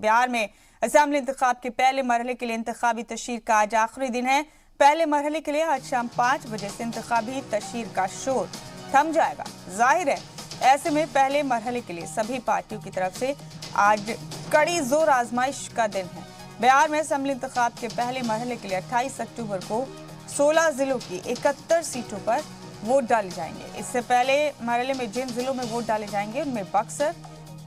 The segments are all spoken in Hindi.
बिहार में असेंबली इंतखाब के पहले मरहले के लिए इंतखाबी तशहीर का आज आखिरी दिन है। पहले मरहले के लिए आज शाम 5 बजे से इंतखाबी तशहीर का शोर थम जाएगा। जाहिर है ऐसे में पहले मरहले के लिए सभी पार्टियों की तरफ से आज कड़ी जोर आजमाइश का दिन है। बिहार में असेंबली इंतखाब के पहले मरहले के लिए 28 अक्टूबर को 16 जिलों की 71 सीटों पर वोट डाले जाएंगे। इससे पहले मरहले में जिन जिलों में वोट डाले जाएंगे उनमें बक्सर,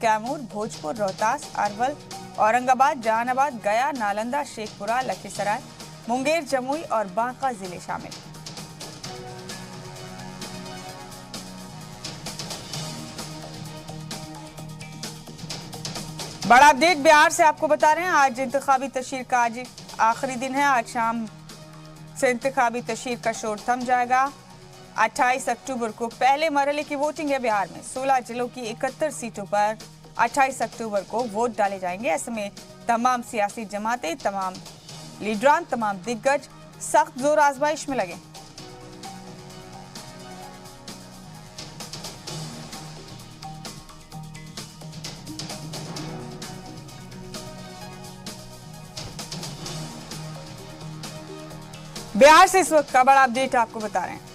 कैमूर, भोजपुर, रोहतास, अरवल, औरंगाबाद, जहानाबाद, गया, नालंदा, शेखपुरा, लखीसराय, मुंगेर, जमुई और बांका जिले शामिल। बड़ा अपडेट बिहार से आपको बता रहे हैं। आज इंतखाबी तशहीर का आज आखिरी दिन है। आज शाम से इंतखाबी तशहीर का शोर थम जाएगा। 28 अक्टूबर को पहले मरहले की वोटिंग है। बिहार में 16 जिलों की 71 सीटों पर 28 अक्टूबर को वोट डाले जाएंगे। ऐसे में तमाम सियासी जमातें, तमाम लीडरान, तमाम दिग्गज सख्त जोर आजमाइश में लगे। बिहार से इस वक्त का बड़ा अपडेट आपको बता रहे हैं।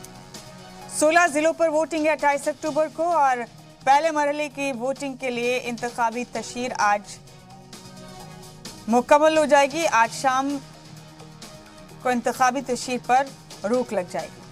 16 जिलों पर वोटिंग है 28 अक्टूबर को और पहले मरहले की वोटिंग के लिए इंतखाबी तशहीर आज मुकम्मल हो जाएगी। आज शाम को इंतखाबी तशहीर पर रोक लग जाएगी।